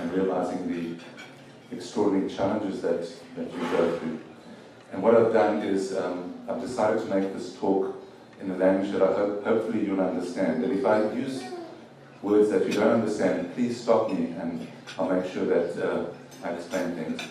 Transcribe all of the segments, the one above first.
and realizing the extraordinary challenges that you go through. And what I've done is I've decided to make this talk in a language that I hopefully you'll understand. And if I use words that you don't understand, please stop me and I'll make sure that I explain things.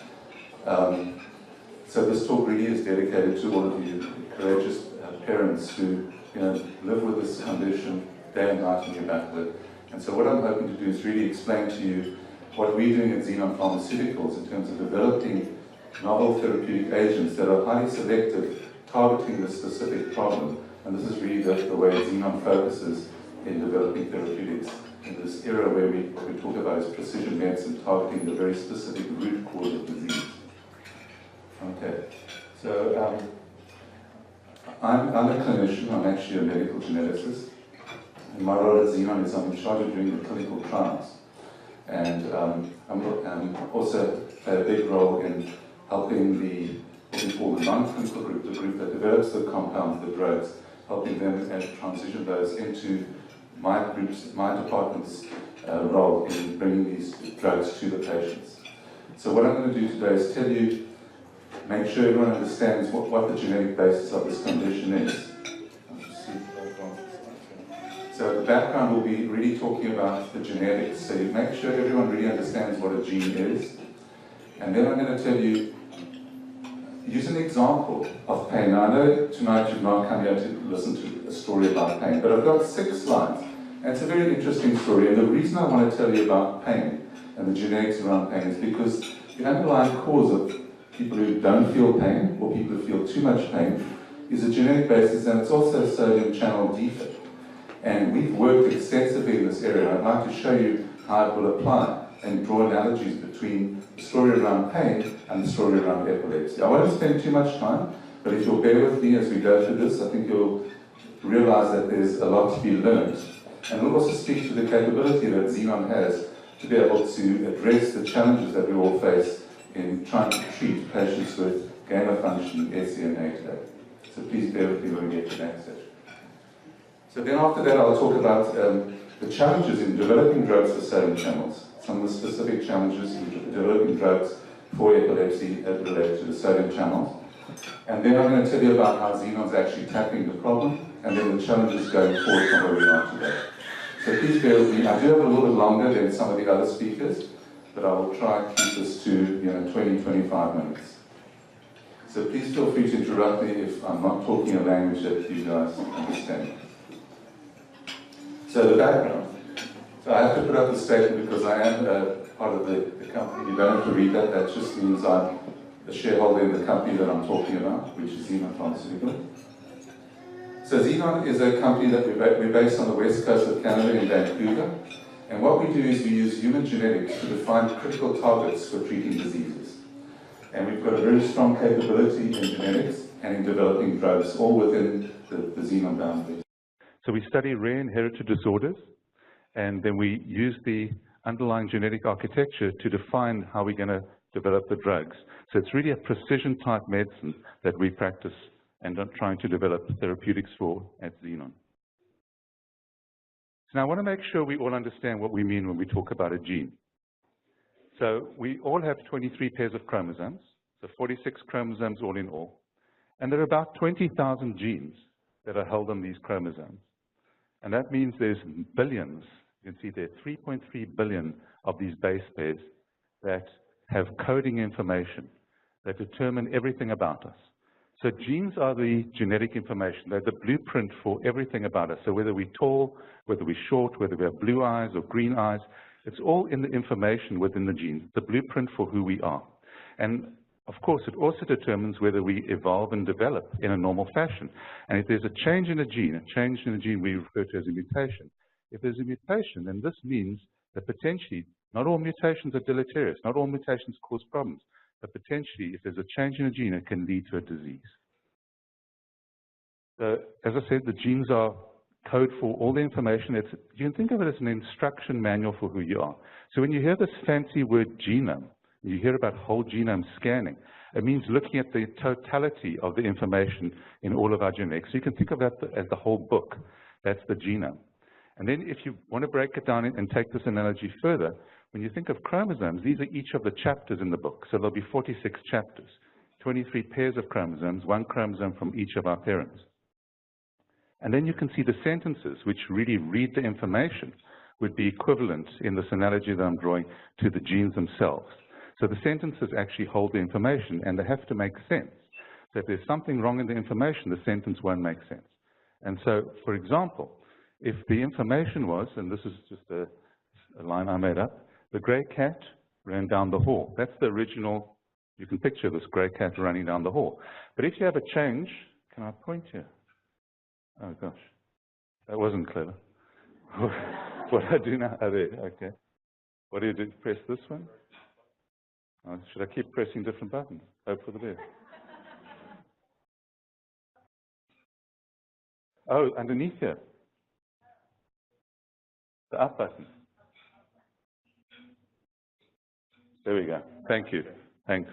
So this talk really is dedicated to all of you courageous parents who live with this condition day and night in your battle. And so what I'm hoping to do is really explain to you what we're doing at Xenon Pharmaceuticals in terms of developing novel therapeutic agents that are highly selective, targeting the specific problem. And this is really the way Xenon focuses in developing therapeutics in this era where what we talk about is precision medicine, targeting the very specific root cause of disease. Okay, so I'm a clinician. I'm actually a medical geneticist. And my role at Xenon is I'm in charge of doing the clinical trials. And I'm also play a big role in helping what we call the non-clinical group, the group that develops the compounds, the drugs, helping them transition those into my department's role in bringing these drugs to the patients. So what I'm going to do today is tell you, make sure everyone understands what the genetic basis of this condition is. So the background will be really talking about the genetics. So you make sure everyone really understands what a gene is. And then I'm going to tell you, use an example of pain. Now I know tonight you've not come here to listen to a story about pain, but I've got 6 slides. And it's a very interesting story. And the reason I want to tell you about pain and the genetics around pain is because the underlying cause of people who don't feel pain or people who feel too much pain is a genetic basis, and it's also a sodium channel defect. And we've worked extensively in this area, and I'd like to show you how it will apply and draw analogies between the story around pain and the story around epilepsy. I won't spend too much time, but if you'll bear with me as we go through this, I think you'll realize that there's a lot to be learned. And we'll also speak to the capability that Xenon has to be able to address the challenges that we all face in trying to treat patients with gain-of-function SCN8A. So please bear with me when we get to that session. So then after that, I'll talk about the challenges in developing drugs for sodium channels, some of the specific challenges in developing drugs for epilepsy that relate to the sodium channels. And then I'm going to tell you about how Xenon's actually tackling the problem, and then the challenges going forward from where we are today. So please bear with me. I do have a little bit longer than some of the other speakers, but I will try and keep this to 20, 25 minutes. So please feel free to interrupt me if I'm not talking a language that you guys understand. So the background. So I have to put up the statement because I am part of the company. You don't have to read that. That just means I'm a shareholder in the company that I'm talking about, which is Xenon Pharmaceuticals. So Xenon is a company that we're based on the west coast of Canada in Vancouver. And what we do is we use human genetics to define critical targets for treating diseases. And we've got a very strong capability in genetics and in developing drugs, all within the Xenon boundaries. So we study rare inherited disorders, and then we use the underlying genetic architecture to define how we're going to develop the drugs. So it's really a precision-type medicine that we practice and are trying to develop therapeutics for at Xenon. So now I want to make sure we all understand what we mean when we talk about a gene. So we all have 23 pairs of chromosomes, so 46 chromosomes all in all. And there are about 20,000 genes that are held on these chromosomes. And that means there's billions. You can see there are 3.3 billion of these base pairs that have coding information that determine everything about us. So genes are the genetic information. They're the blueprint for everything about us. So whether we're tall, whether we're short, whether we have blue eyes or green eyes, it's all in the information within the genes, the blueprint for who we are. And of course, it also determines whether we evolve and develop in a normal fashion. And if there's a change in a gene we refer to as a mutation. If there's a mutation, then this means that potentially not all mutations are deleterious, not all mutations cause problems, but potentially if there's a change in a gene, it can lead to a disease. So, as I said, the genes are code for all the information. You can think of it as an instruction manual for who you are. So when you hear this fancy word genome, you hear about whole genome scanning, it means looking at the totality of the information in all of our genetics. So you can think of that as the whole book. That's the genome. And then if you want to break it down and take this analogy further, When you think of chromosomes, these are each of the chapters in the book. So there'll be 46 chapters, 23 pairs of chromosomes, one chromosome from each of our parents. And then you can see the sentences, which really read the information, would be equivalent in this analogy that I'm drawing to the genes themselves. So the sentences actually hold the information, and they have to make sense. So if there's something wrong in the information, the sentence won't make sense. And so, for example, if the information was, and this is just a line I made up, the gray cat ran down the hall. That's the original. You can picture this gray cat running down the hall. But if you have a change, can I point here? Oh, gosh. That wasn't clever. What do I do now? Oh, there. Okay. What do you do? Press this one? Oh, should I keep pressing different buttons? Hope for the best. Oh, underneath here. The up button. There we go. Thank you. Thanks.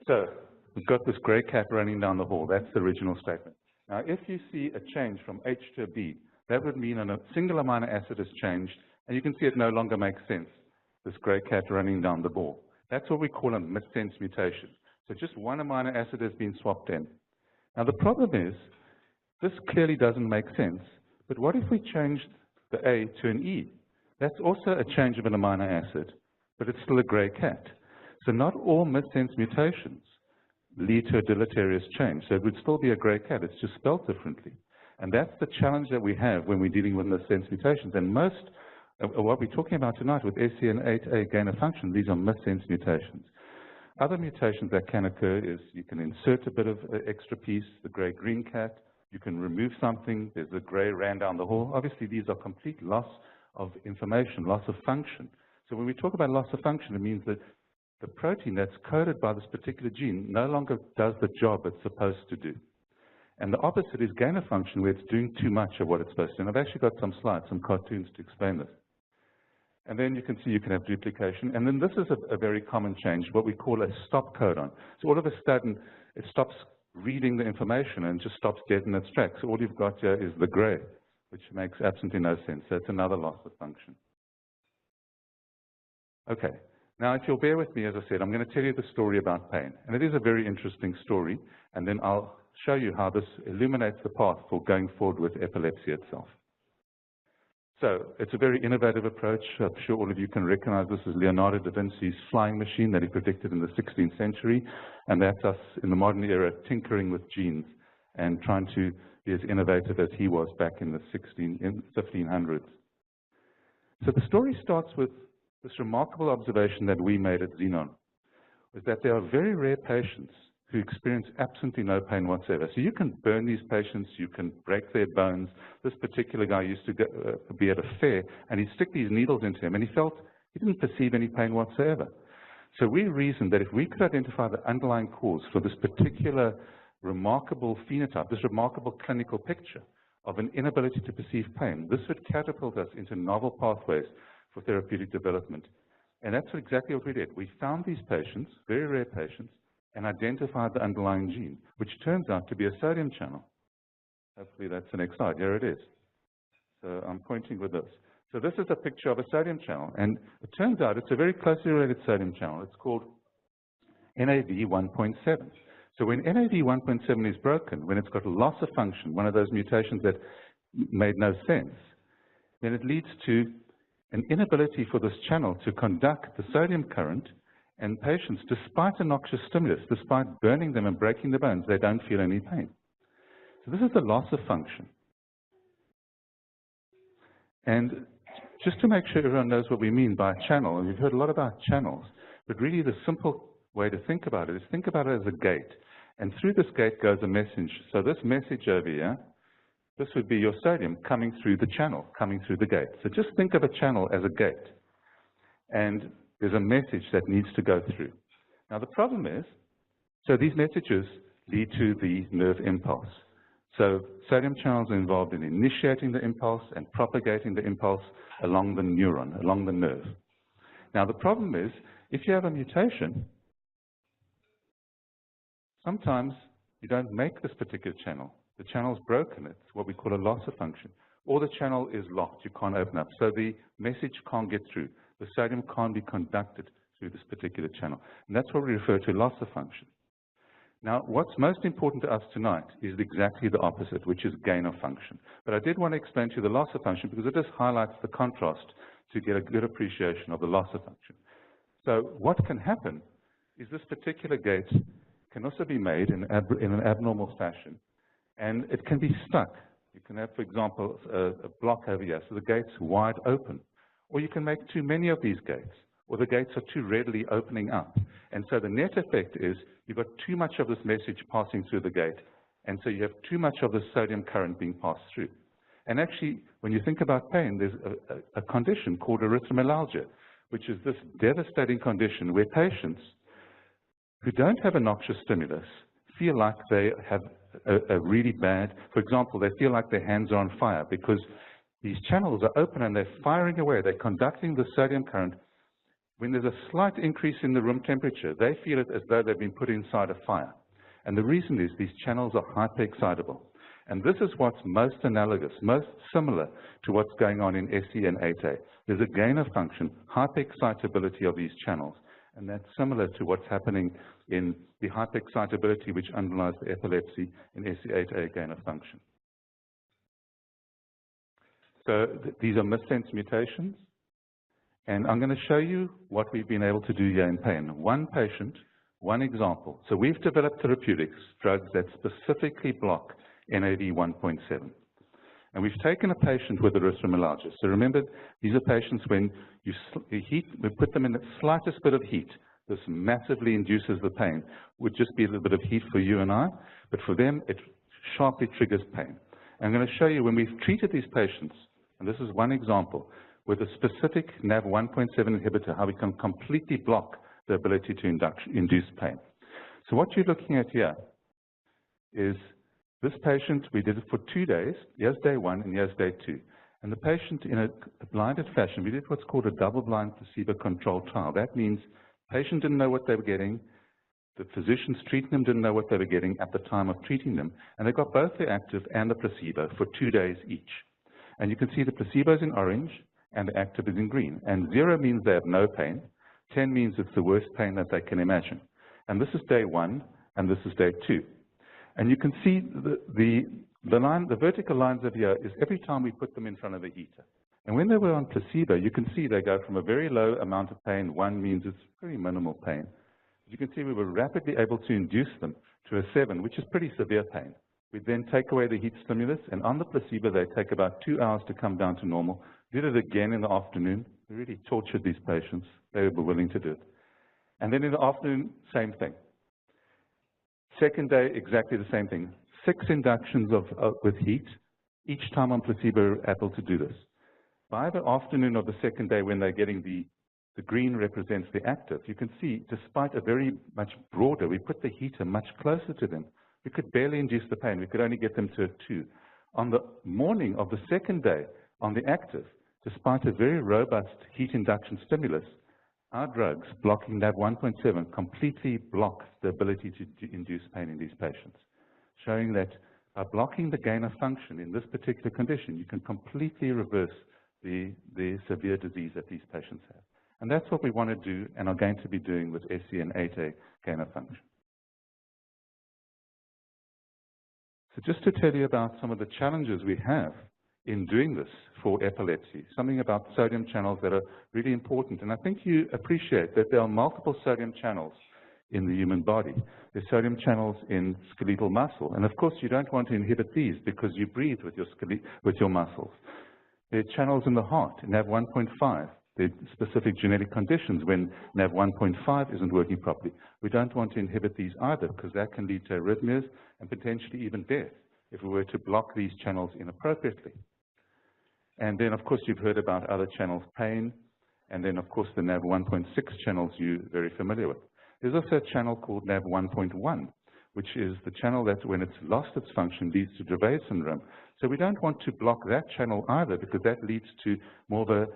So we've got this gray cat running down the hall. That's the original statement. Now, if you see a change from H to a B, that would mean a single amino acid has changed, and you can see it no longer makes sense, this gray cat running down the hall. That's what we call a missense mutation. So just one amino acid has been swapped in. Now, the problem is, this clearly doesn't make sense, but what if we changed the A to an E? That's also a change of an amino acid, but it's still a gray cat. So not all missense mutations lead to a deleterious change. So it would still be a gray cat. It's just spelled differently. And that's the challenge that we have when we're dealing with missense mutations. And most of what we're talking about tonight with SCN8A gain of function, these are missense mutations. Other mutations that can occur is you can insert a bit of an extra piece, the gray-green cat. You can remove something. There's a gray ran down the hall. Obviously, these are complete loss of information, loss of function. So when we talk about loss of function, it means that the protein that's coded by this particular gene no longer does the job it's supposed to do. And the opposite is gain of function, where it's doing too much of what it's supposed to. And I've actually got some slides, some cartoons to explain this. And then you can see you can have duplication. And then this is a very common change, what we call a stop codon. So all of a sudden, it stops reading the information and just stops dead in its tracks. So all you've got here is the gray, which makes absolutely no sense. So it's another loss of function. Okay. Now, if you'll bear with me, as I said, I'm going to tell you the story about pain. And it is a very interesting story. And then I'll show you how this illuminates the path for going forward with epilepsy itself. So it's a very innovative approach. I'm sure all of you can recognize this as Leonardo da Vinci's flying machine that he predicted in the 16th century. And that's us in the modern era tinkering with genes and trying to be as innovative as he was back in the 1500s. So the story starts with this remarkable observation that we made at Xenon, was that there are very rare patients who experience absolutely no pain whatsoever. So you can burn these patients, you can break their bones. This particular guy used to be at a fair, and he'd stick these needles into him, and he didn't perceive any pain whatsoever. So we reasoned that if we could identify the underlying cause for this particular remarkable phenotype, this remarkable clinical picture of an inability to perceive pain, this would catapult us into novel pathways for therapeutic development. And that's exactly what we did. We found these patients, very rare patients, and identified the underlying gene, which turns out to be a sodium channel. Hopefully that's the next slide. Here it is. So I'm pointing with this. So this is a picture of a sodium channel, and it turns out it's a very closely related sodium channel. It's called NAV1.7. So when NAV1.7 is broken, when it's got a loss of function, one of those mutations that made no sense, then it leads to an inability for this channel to conduct the sodium current, and patients, despite a noxious stimulus, despite burning them and breaking the bones, they don't feel any pain. So this is the loss of function. And just to make sure everyone knows what we mean by a channel, and we've heard a lot about channels, but really the simple way to think about it is think about it as a gate. And through this gate goes a message. So this message over here, this would be your sodium coming through the channel, coming through the gate. So just think of a channel as a gate. And there's a message that needs to go through. Now the problem is, so these messages lead to the nerve impulse. So sodium channels are involved in initiating the impulse and propagating the impulse along the neuron, along the nerve. Now the problem is, if you have a mutation, sometimes you don't make this particular channel. the channel's broken, it's what we call a loss of function, or the channel is locked, you can't open up, so the message can't get through. The sodium can't be conducted through this particular channel. And that's what we refer to loss of function. Now, what's most important to us tonight is exactly the opposite, which is gain of function. But I did want to explain to you the loss of function because it just highlights the contrast to get a good appreciation of the loss of function. So what can happen is this particular gate can also be made in an abnormal fashion, and it can be stuck. You can have, for example, a block over here, so the gate's wide open. Or you can make too many of these gates, or the gates are too readily opening up. And so the net effect is you've got too much of this message passing through the gate, and so you have too much of the sodium current being passed through. And actually, when you think about pain, there's a condition called erythromelalgia, which is this devastating condition where patients who don't have a noxious stimulus feel like they have a really bad, for example, they feel like their hands are on fire because these channels are open and they're firing away, they're conducting the sodium current. When there's a slight increase in the room temperature, they feel it as though they've been put inside a fire. And the reason is these channels are hyperexcitable. And this is what's most analogous, most similar to what's going on in SCN8A. There's a gain of function, hyperexcitability of these channels. And that's similar to what's happening in the hyperexcitability which underlies the epilepsy in SCN8A gain of function. So these are missense mutations. And I'm going to show you what we've been able to do here in pain. One patient, one example. So we've developed therapeutics, drugs that specifically block NAD 1.7. And we've taken a patient with erythromelalgia. So remember, these are patients when you we put them in the slightest bit of heat. This massively induces the pain. Would just be a little bit of heat for you and I, but for them, it sharply triggers pain. I'm going to show you when we've treated these patients, and this is one example, with a specific NAV 1.7 inhibitor, how we can completely block the ability to induce pain. So what you're looking at here is this patient, we did it for 2 days. Here's day 1 and here's day 2. And the patient, in a blinded fashion, we did what's called a double-blind placebo-controlled trial. That means the patient didn't know what they were getting. The physicians treating them didn't know what they were getting at the time of treating them. And they got both the active and the placebo for 2 days each. And you can see the placebo is in orange and the active is in green. And 0 means they have no pain. 10 means it's the worst pain that they can imagine. And this is day 1 and this is day 2. And you can see the vertical lines of here is every time we put them in front of a heater. And when they were on placebo, you can see they go from a very low amount of pain. 1 means it's very minimal pain. You can see we were rapidly able to induce them to a 7, which is pretty severe pain. We then take away the heat stimulus, and on the placebo, they take about 2 hours to come down to normal. Did it again in the afternoon. We really tortured these patients. They were willing to do it. And then in the afternoon, same thing. Second day, exactly the same thing. 6 inductions with heat, each time on placebo able to do this. By the afternoon of the second day, when they're getting the green represents the active, you can see, despite a very much broader, we put the heater much closer to them. We could barely induce the pain. We could only get them to a 2. On the morning of the second day, on the active, despite a very robust heat induction stimulus, our drugs, blocking NAV 1.7, completely block the ability to induce pain in these patients, showing that by blocking the gain of function in this particular condition, you can completely reverse the severe disease that these patients have. And that's what we want to do and are going to be doing with SCN8A gain of function. So just to tell you about some of the challenges we have in doing this for epilepsy, something about sodium channels that are really important. And I think you appreciate that there are multiple sodium channels in the human body. There's sodium channels in skeletal muscle. And of course, you don't want to inhibit these because you breathe with your muscles. There are channels in the heart, NAV 1.5. There are specific genetic conditions when NAV 1.5 isn't working properly. We don't want to inhibit these either because that can lead to arrhythmias and potentially even death if we were to block these channels inappropriately. And then, of course, you've heard about other channels, pain, and then, of course, the NAV 1.6 channels you're very familiar with. There's also a channel called NAV 1.1, which is the channel that, when it's lost its function, leads to Dravet syndrome. So we don't want to block that channel either because that leads to more of a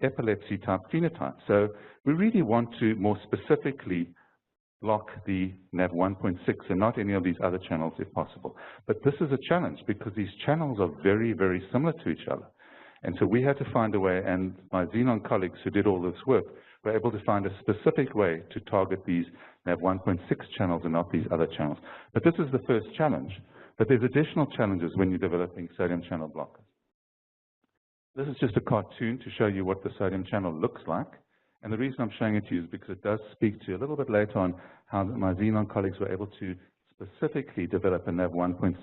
epilepsy type phenotype. So we really want to more specifically block the NaV1.6 and not any of these other channels if possible. But this is a challenge because these channels are very, very similar to each other. And so we had to find a way, and my Xenon colleagues who did all this work were able to find a specific way to target these NaV1.6 channels and not these other channels. But this is the first challenge. But there's additional challenges when you're developing sodium channel blockers. This is just a cartoon to show you what the sodium channel looks like. And the reason I'm showing it to you is because it does speak to you a little bit later on how my Xenon colleagues were able to specifically develop a NaV1.6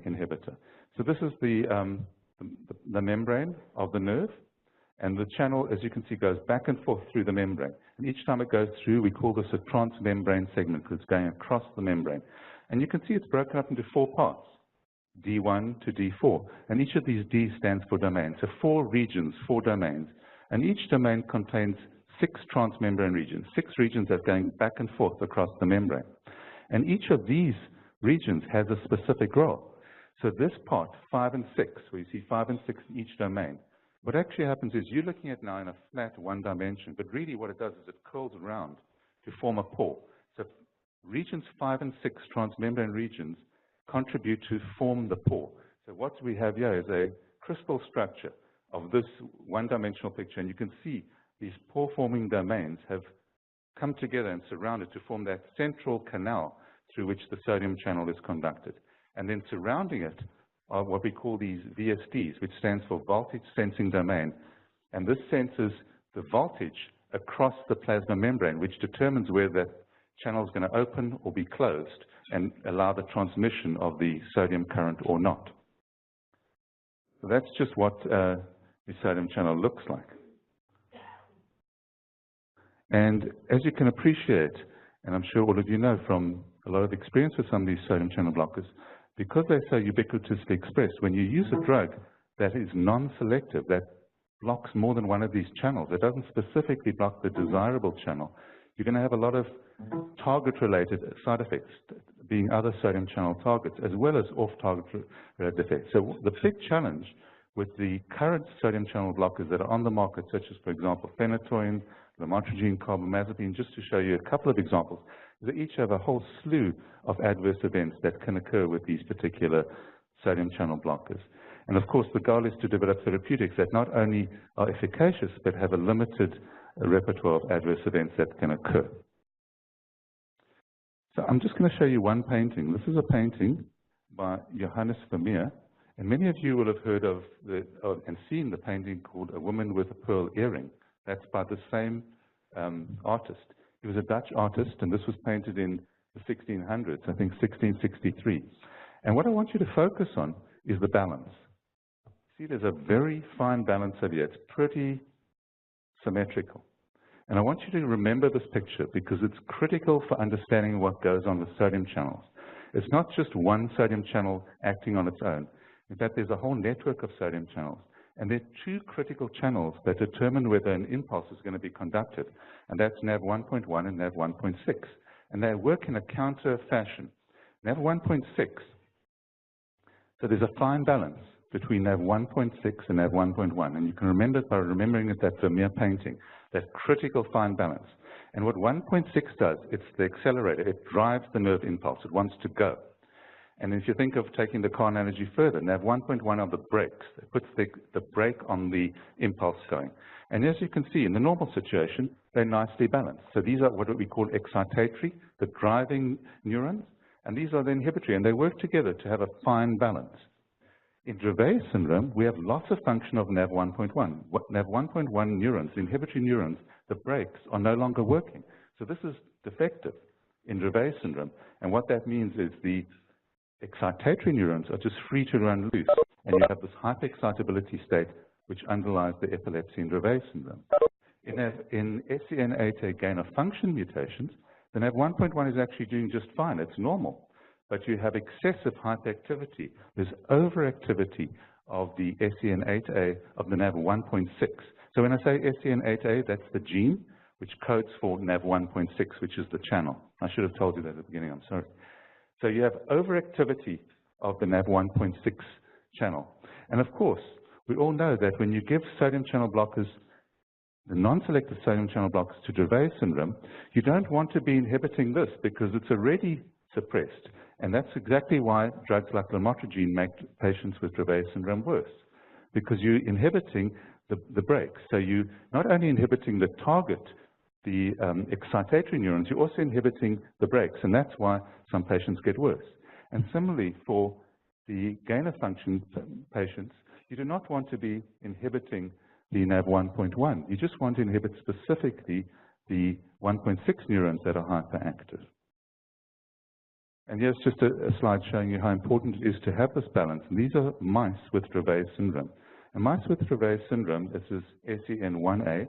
inhibitor. So this is the membrane of the nerve, and the channel, as you can see, goes back and forth through the membrane. And each time it goes through, we call this a transmembrane segment because it's going across the membrane. And you can see it's broken up into 4 parts, D1 to D4. And each of these D stands for domain. So 4 regions, 4 domains. And each domain contains 6 transmembrane regions, 6 regions that are going back and forth across the membrane. And each of these regions has a specific role. So this part, 5 and 6, where you see 5 and 6 in each domain, what actually happens is you're looking at now in a flat 1 dimension, but really what it does is it curls around to form a pore. So regions 5 and 6, transmembrane regions, contribute to form the pore. So what we have here is a crystal structure of this 1-dimensional picture, and you can see these pore-forming domains have come together and surrounded to form that central canal through which the sodium channel is conducted. And then surrounding it are what we call these VSDs, which stands for voltage sensing domain. And this senses the voltage across the plasma membrane, which determines where that channel is going to open or be closed and allow the transmission of the sodium current or not. So that's just what the sodium channel looks like. And as you can appreciate, and I'm sure all of you know from a lot of experience with some of these sodium channel blockers, because they're so ubiquitously expressed, when you use a drug that is non-selective, that blocks more than one of these channels, it doesn't specifically block the desirable channel, you're going to have a lot of target-related side effects, being other sodium channel targets, as well as off-target related effects. So the big challenge with the current sodium channel blockers that are on the market, such as, for example, phenytoin, lamotrigine, carbamazepine, just to show you a couple of examples, they each have a whole slew of adverse events that can occur with these particular sodium channel blockers. And of course, the goal is to develop therapeutics that not only are efficacious, but have a limited repertoire of adverse events that can occur. So I'm just going to show you one painting. This is a painting by Johannes Vermeer. And many of you will have heard of and seen the painting called A Woman with a Pearl Earring. That's by the same artist. He was a Dutch artist, and this was painted in the 1600s, I think 1663. And what I want you to focus on is the balance. See, there's a very fine balance over here. It's pretty symmetrical. And I want you to remember this picture because it's critical for understanding what goes on with sodium channels. It's not just one sodium channel acting on its own. In fact, there's a whole network of sodium channels. And there are 2 critical channels that determine whether an impulse is going to be conducted, and that's NaV1.1 and NaV1.6. And they work in a counter fashion. NaV1.6, so there's a fine balance between NaV1.6 and NaV1.1, and you can remember it by remembering it, that Vermeer painting, that critical fine balance. And what 1.6 does, it's the accelerator. It drives the nerve impulse. It wants to go. And if you think of taking the car analogy further, NaV1.1 are the brakes. It puts the brake on the impulse going. And as you can see, in the normal situation, they're nicely balanced. So these are what we call excitatory, the driving neurons, and these are the inhibitory, and they work together to have a fine balance. In Dravet syndrome, we have loss of function of NaV1.1. NaV1.1 neurons, the inhibitory neurons, the brakes are no longer working. So this is defective in Dravet syndrome. And what that means is the excitatory neurons are just free to run loose, and you have this hyperexcitability state which underlies the epilepsy in Dravet syndrome. In SCN8A gain-of-function mutations, the NaV1.1 is actually doing just fine. It's normal. But you have excessive hyperactivity. There's overactivity of the SCN8A of the NaV1.6. So when I say SCN8A, that's the gene which codes for NaV1.6, which is the channel. I should have told you that at the beginning. I'm sorry. So you have overactivity of the NaV1.6 channel. And of course, we all know that when you give sodium channel blockers the non-selective sodium channel blockers to Dravet syndrome, you don't want to be inhibiting this because it's already suppressed. And that's exactly why drugs like lamotrigine make patients with Dravet syndrome worse, because you're inhibiting the brakes. So you're not only inhibiting the target, the excitatory neurons, you're also inhibiting the brakes, and that's why some patients get worse. And similarly, for the gain-of-function patients, you do not want to be inhibiting the NaV1.1. You just want to inhibit specifically the 1.6 neurons that are hyperactive. And here's just a slide showing you how important it is to have this balance. And these are mice with Dravet syndrome. And mice with Dravet syndrome, this is SCN8A.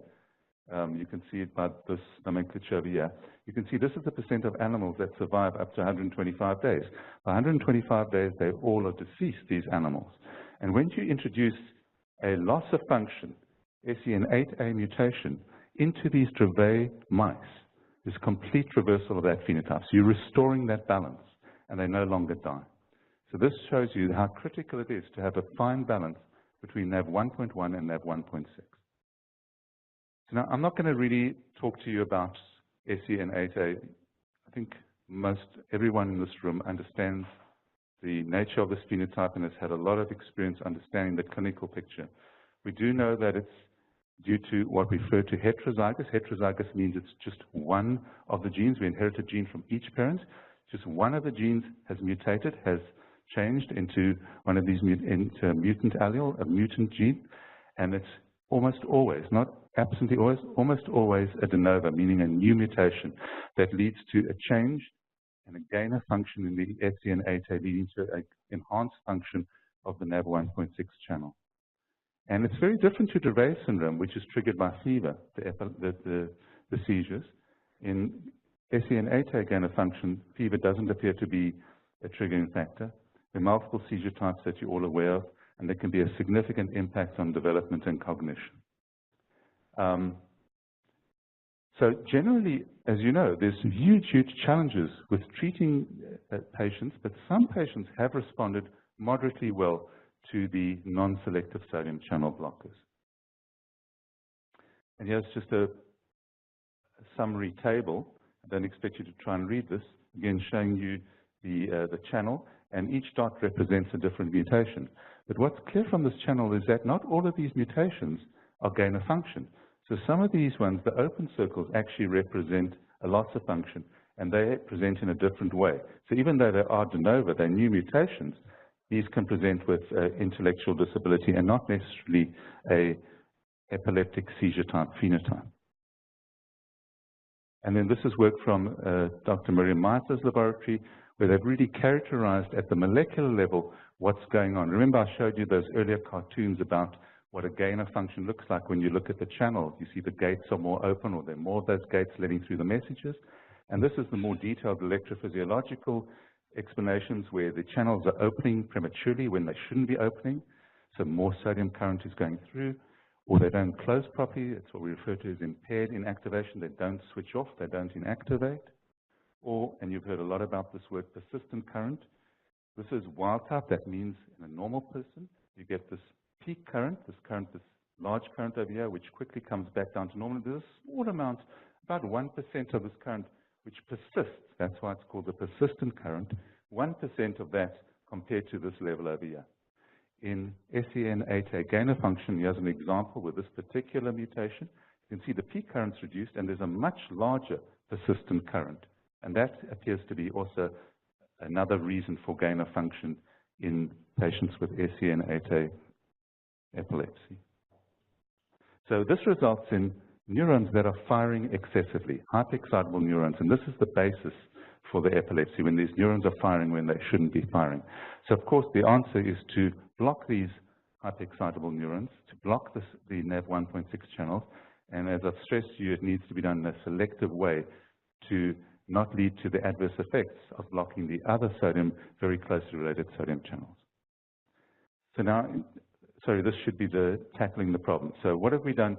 You can see it by this nomenclature over here. You can see this is the percent of animals that survive up to 125 days. By 125 days, they all are deceased, these animals. And when you introduce a loss of function, SCN8A mutation, into these Dravet mice, there's complete reversal of that phenotype. So you're restoring that balance, and they no longer die. So this shows you how critical it is to have a fine balance between NaV1.1 and NaV1.6. So now, I'm not going to really talk to you about SCN8A. I think everyone in this room understands the nature of this phenotype and has had a lot of experience understanding the clinical picture. We do know that it's due to what we refer to heterozygous. Heterozygous means it's just one of the genes. We inherit a gene from each parent. Just one of the genes has mutated, has changed into one of these into a mutant allele, a mutant gene, and it's almost always, not absently always, almost always a de novo, meaning a new mutation that leads to a change and a gain of function in the SCN8A, leading to an enhanced function of the NaV1.6 channel. And it's very different to Dravet syndrome, which is triggered by fever, the seizures. In SCN8A gain of function, fever doesn't appear to be a triggering factor. There are multiple seizure types that you're all aware of, and there can be a significant impact on development and cognition. So generally, as you know, there's huge, huge challenges with treating patients, but some patients have responded moderately well to the non-selective sodium channel blockers. And here's just a summary table. I don't expect you to try and read this. Again, showing you the channel, and each dot represents a different mutation. But what's clear from this channel is that not all of these mutations are gain of function. So some of these ones, the open circles, actually represent a loss of function, and they present in a different way. So even though they are de novo, they're new mutations, these can present with intellectual disability and not necessarily a epileptic seizure type phenotype. And then this is work from Dr. Miriam Meiter's laboratory, where they've really characterized at the molecular level what's going on. Remember, I showed you those earlier cartoons about what a gain of function looks like when you look at the channel. You see the gates are more open, or there are more of those gates letting through the messages. And this is the more detailed electrophysiological explanations where the channels are opening prematurely when they shouldn't be opening. So more sodium current is going through, or they don't close properly. It's what we refer to as impaired inactivation. They don't switch off, they don't inactivate. Or, and you've heard a lot about this word, persistent current. This is wild type. That means in a normal person, you get this peak current, this large current over here, which quickly comes back down to normal. There's a small amount, about 1% of this current, which persists. That's why it's called the persistent current. 1% of that compared to this level over here. In SCN8A gain of function, here's an example with this particular mutation. You can see the peak current's reduced, and there's a much larger persistent current. And that appears to be also another reason for gain of function in patients with SCN8A epilepsy. So this results in neurons that are firing excessively, hyperexcitable neurons, and this is the basis for the epilepsy, when these neurons are firing when they shouldn't be firing. So of course the answer is to block these hyperexcitable neurons, to block the NaV1.6 channels, and as I've stressed to you, it needs to be done in a selective way to not lead to the adverse effects of blocking the other sodium, very closely related sodium channels. So now, sorry, this should be the tackling the problem. So what have we done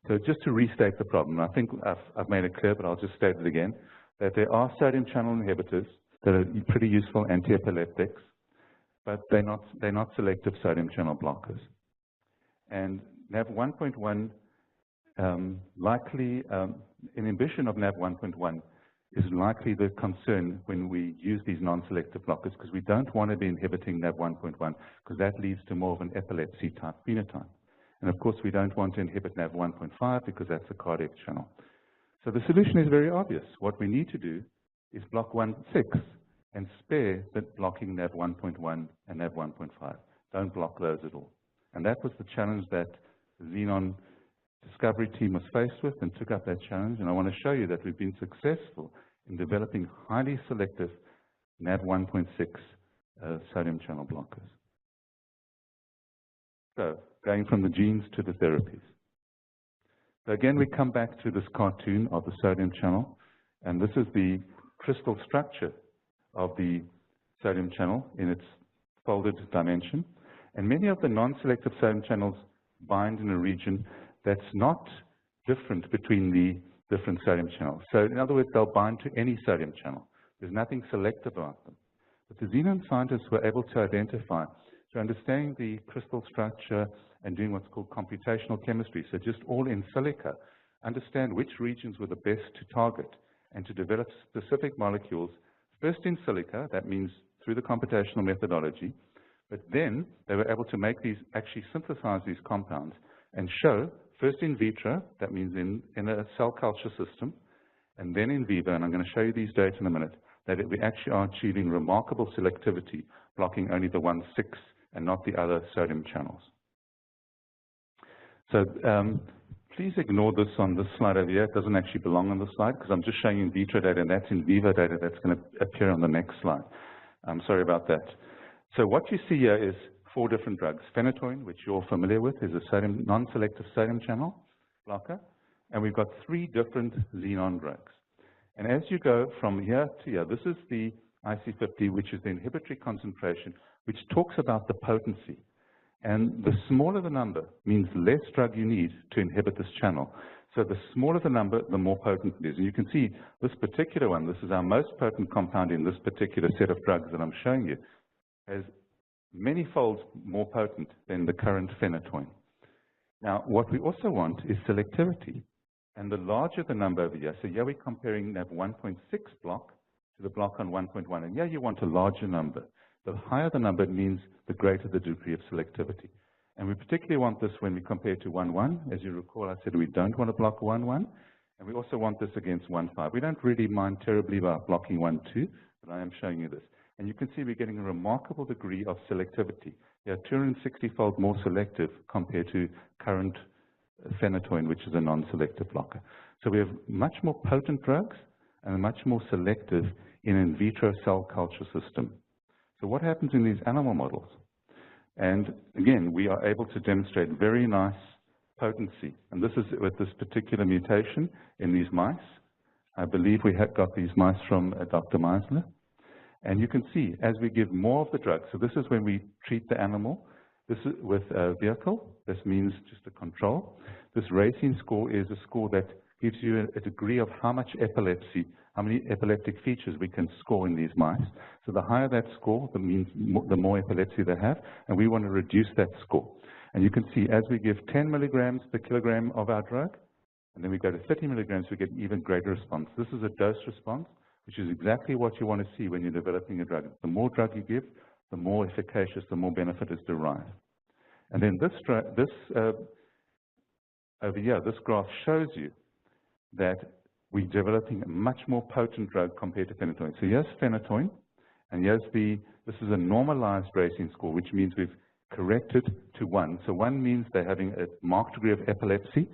so just to restate the problem, I think I've made it clear, but I'll just state it again, that there are sodium channel inhibitors that are pretty useful anti-epileptics, but they're not selective sodium channel blockers. And NaV1.1 inhibition of NaV1.1 is likely the concern when we use these non-selective blockers, because we don't want to be inhibiting NaV1.1 because that leads to more of an epilepsy type phenotype. And of course, we don't want to inhibit NaV1.5 because that's a cardiac channel. So the solution is very obvious. What we need to do is block 1.6 and spare the blocking NaV1.1 and NaV1.5. Don't block those at all. And that was the challenge that the Xenon discovery team was faced with and took up that challenge. And I want to show you that we've been successful in developing highly selective NaV1.6 sodium channel blockers. So going from the genes to the therapies. So again, we come back to this cartoon of the sodium channel, and this is the crystal structure of the sodium channel in its folded dimension. And many of the non-selective sodium channels bind in a region that's not different between the different sodium channels. So in other words, they'll bind to any sodium channel. There's nothing selective about them. But the Xenon scientists were able to identify, through understanding the crystal structure and doing what's called computational chemistry, so just all in silico, understand which regions were the best to target and to develop specific molecules, first in silico, that means through the computational methodology, but then they were able to make these, actually synthesize these compounds and show, first in vitro, that means in a cell culture system, and then in vivo, and I'm going to show you these data in a minute, that we actually are achieving remarkable selectivity, blocking only the 1.6 and not the other sodium channels. So please ignore this on this slide over here. It doesn't actually belong on the slide because I'm just showing in vitro data, and that's in vivo data that's going to appear on the next slide. I'm sorry about that. So what you see here is 4 different drugs. Phenytoin, which you're familiar with, is a non-selective sodium channel blocker. And we've got 3 different xenon drugs. And as you go from here to here, this is the IC50, which is the inhibitory concentration, which talks about the potency. And the smaller the number means less drug you need to inhibit this channel. So the smaller the number, the more potent it is. And you can see this particular one, this is our most potent compound in this particular set of drugs that I'm showing you, is many folds more potent than the current phenytoin. Now, what we also want is selectivity. And the larger the number over here, so here we're comparing NaV 1.6 block to the block on 1.1. And here you want a larger number. The higher the number, it means the greater the degree of selectivity. And we particularly want this when we compare to 1.1. As you recall, I said we don't want to block 1.1. And we also want this against 1.5. We don't really mind terribly about blocking 1.2, but I am showing you this. And you can see we're getting a remarkable degree of selectivity. They are 260-fold more selective compared to current phenytoin, which is a non-selective blocker. So we have much more potent drugs and much more selective in vitro cell culture system. So what happens in these animal models? And again, we are able to demonstrate very nice potency. And this is with this particular mutation in these mice. I believe we have got these mice from Dr. Meisler. And you can see, as we give more of the drug, so this is when we treat the animal, this is with a vehicle, this means just a control. This racing score is a score that gives you a degree of how much epilepsy, how many epileptic features we can score in these mice. So the higher that score, that means the more epilepsy they have, and we want to reduce that score. And you can see, as we give 10 milligrams per kilogram of our drug, and then we go to 30 milligrams, we get even greater response. This is a dose response, which is exactly what you want to see when you're developing a drug. The more drug you give, the more efficacious, the more benefit is derived. And then over here, this graph shows you that we're developing a much more potent drug compared to phenytoin. So here's phenytoin, and here's this is a normalized racing score, which means we've corrected to 1. So 1 means they're having a marked degree of epilepsy.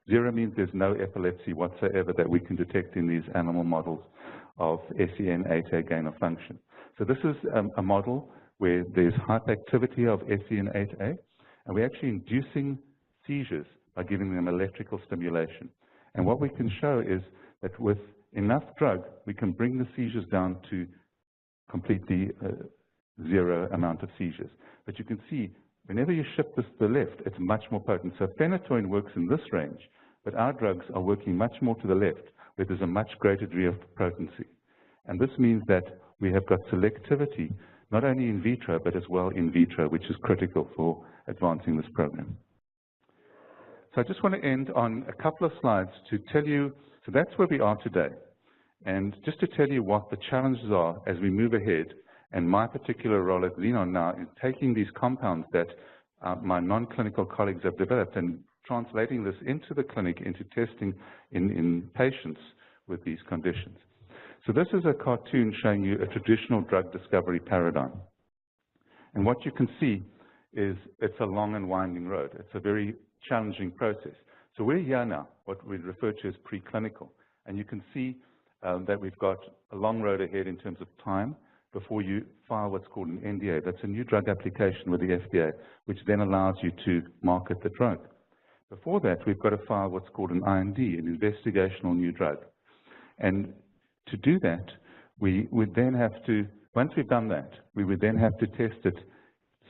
0 means there's no epilepsy whatsoever that we can detect in these animal models of SCN8A gain of function. So this is a model where there's hyperactivity of SCN8A, and we're actually inducing seizures by giving them electrical stimulation. And what we can show is that with enough drug, we can bring the seizures down to completely 0 amount of seizures. But you can see, whenever you shift this to the left, it's much more potent. So phenytoin works in this range, but our drugs are working much more to the left, where there's a much greater degree of potency. And this means that we have got selectivity, not only in vitro, but as well in vitro, which is critical for advancing this program. So I just want to end on a couple of slides to tell you, so that's where we are today. And just to tell you what the challenges are as we move ahead, and my particular role at Xenon now is taking these compounds that my non-clinical colleagues have developed and translating this into the clinic, into testing in patients with these conditions. So this is a cartoon showing you a traditional drug discovery paradigm. And what you can see is it's a long and winding road. It's a very challenging process. So we're here now, what we refer to as preclinical. And you can see that we've got a long road ahead in terms of time before you file what's called an NDA. That's a new drug application with the FDA, which then allows you to market the drug. Before that, we've got to file what's called an IND, an investigational new drug. And to do that, we would then have to, once we've done that, we would then have to test it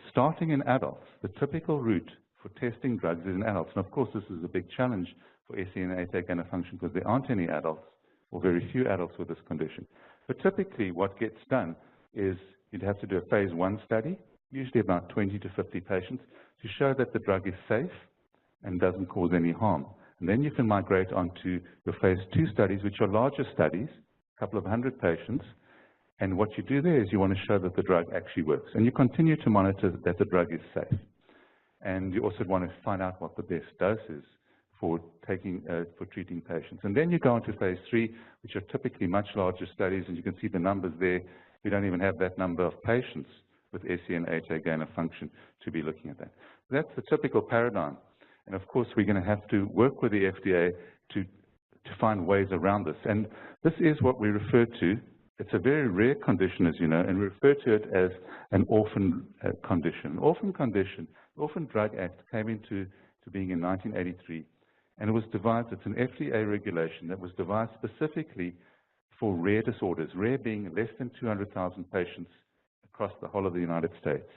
starting in adults. The typical route for testing drugs is in adults. And of course, this is a big challenge for SCN8A gain of function because there aren't any adults or very few adults with this condition. But typically what gets done is you'd have to do a phase 1 study, usually about 20 to 50 patients, to show that the drug is safe and doesn't cause any harm. And then you can migrate on to your phase 2 studies, which are larger studies, a couple of 100 patients. And what you do there is you want to show that the drug actually works. And you continue to monitor that the drug is safe. And you also want to find out what the best dose is for treating patients. And then you go on to phase 3, which are typically much larger studies, and you can see the numbers there. We don't even have that number of patients with SCN8A gain of function to be looking at that. That's the typical paradigm. And of course, we're going to have to work with the FDA to find ways around this. And this is what we refer to. It's a very rare condition, as you know, and we refer to it as an orphan condition. Orphan condition, the Orphan Drug Act came into being in 1983. And it was devised, it's an FDA regulation that was devised specifically for rare disorders, rare being less than 200,000 patients across the whole of the United States.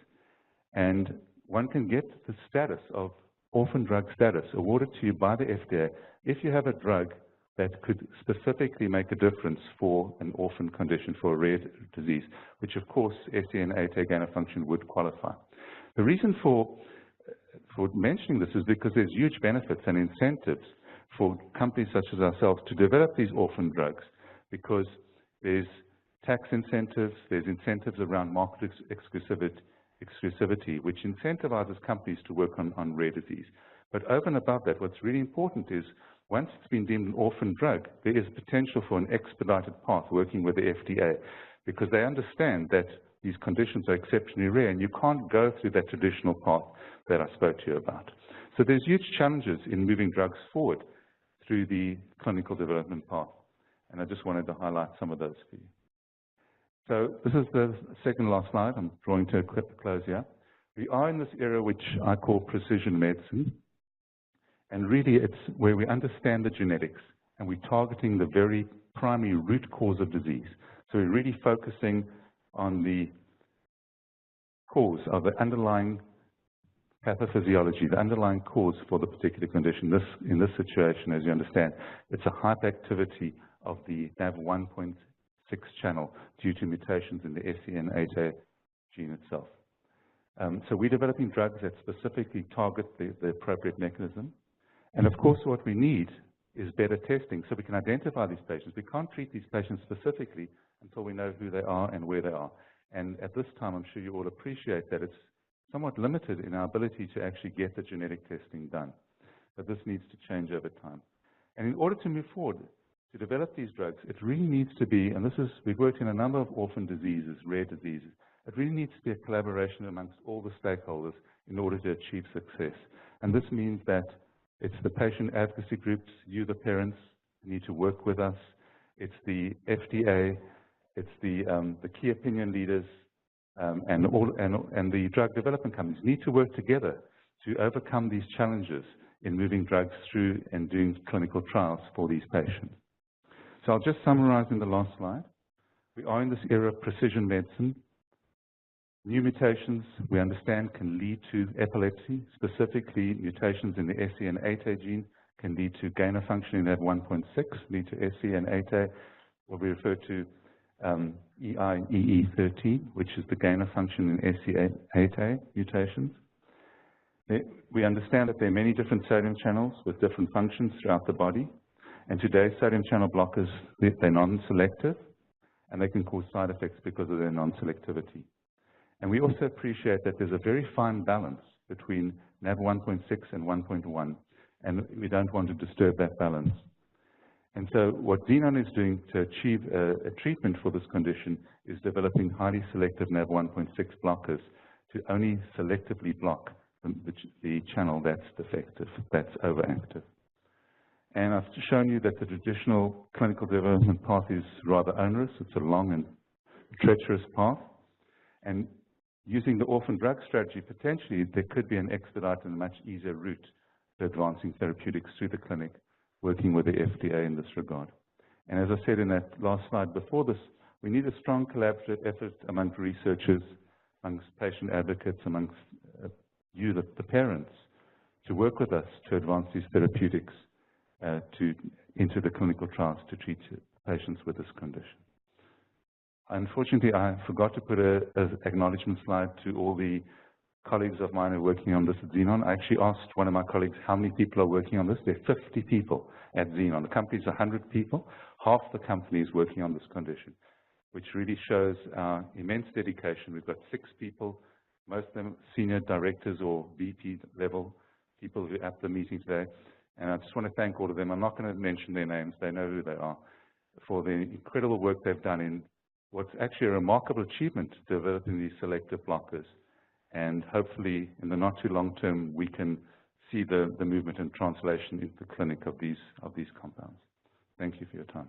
And one can get the status of orphan drug status awarded to you by the FDA if you have a drug that could specifically make a difference for an orphan condition, for a rare disease, which of course SCN8A gain of function would qualify. The reason for mentioning this is because there's huge benefits and incentives for companies such as ourselves to develop these orphan drugs, because there's tax incentives, there's incentives around market exclusivity, which incentivizes companies to work on rare disease. But over and above that, what's really important is once it's been deemed an orphan drug, there is potential for an expedited path working with the FDA, because they understand that these conditions are exceptionally rare and you can't go through that traditional path that I spoke to you about. So there's huge challenges in moving drugs forward through the clinical development path. And I just wanted to highlight some of those for you. So this is the second last slide. I'm drawing to a close here. We are in this era which I call precision medicine. And really it's where we understand the genetics and we're targeting the very primary root cause of disease. So we're really focusing on the cause of the underlying pathophysiology, the underlying cause for the particular condition. In this situation, as you understand, it's a hyperactivity of the NaV1.6 channel due to mutations in the SCN8A gene itself. So we're developing drugs that specifically target the appropriate mechanism. And of course, what we need is better testing so we can identify these patients. We can't treat these patients specifically until we know who they are and where they are. And at this time, I'm sure you all appreciate that it's somewhat limited in our ability to actually get the genetic testing done. But this needs to change over time. And in order to move forward, to develop these drugs, it really needs to be, and we've worked in a number of orphan diseases, rare diseases, it really needs to be a collaboration amongst all the stakeholders in order to achieve success. And this means that it's the patient advocacy groups, you, the parents, need to work with us. It's the FDA, it's the key opinion leaders, and the drug development companies need to work together to overcome these challenges in moving drugs through and doing clinical trials for these patients. So I'll just summarize in the last slide. We are in this era of precision medicine. New mutations, we understand, can lead to epilepsy. Specifically, mutations in the SCN8A gene can lead to gain of function in NaV1.6, lead to SCN8A, what we refer to EIEE13, which is the gain of function in SCN8A mutations. We understand that there are many different sodium channels with different functions throughout the body. And today, sodium channel blockers, they're non-selective, and they can cause side effects because of their non-selectivity. And we also appreciate that there's a very fine balance between NAV 1.6 and 1.1, and we don't want to disturb that balance. And so what Xenon is doing to achieve a treatment for this condition is developing highly selective NAV 1.6 blockers to only selectively block the channel that's defective, that's overactive. And I've shown you that the traditional clinical development path is rather onerous. It's a long and treacherous path. And using the orphan drug strategy, potentially there could be an expedited and much easier route to advancing therapeutics through the clinic, working with the FDA in this regard. And as I said in that last slide before this, we need a strong collaborative effort amongst researchers, amongst patient advocates, amongst you, the parents, to work with us to advance these therapeutics into the clinical trials to treat patients with this condition. Unfortunately, I forgot to put an acknowledgement slide to all the colleagues of mine who are working on this at Xenon. I actually asked one of my colleagues how many people are working on this. There are 50 people at Xenon. The company is 100 people. Half the company is working on this condition, which really shows our immense dedication. We've got 6 people, most of them senior directors or VP level people who are at the meeting today. And I just want to thank all of them. I'm not going to mention their names. They know who they are, for the incredible work they've done in what's actually a remarkable achievement, developing these selective blockers. And hopefully, in the not too long term, we can see the movement and translation into the clinic of these compounds. Thank you for your time.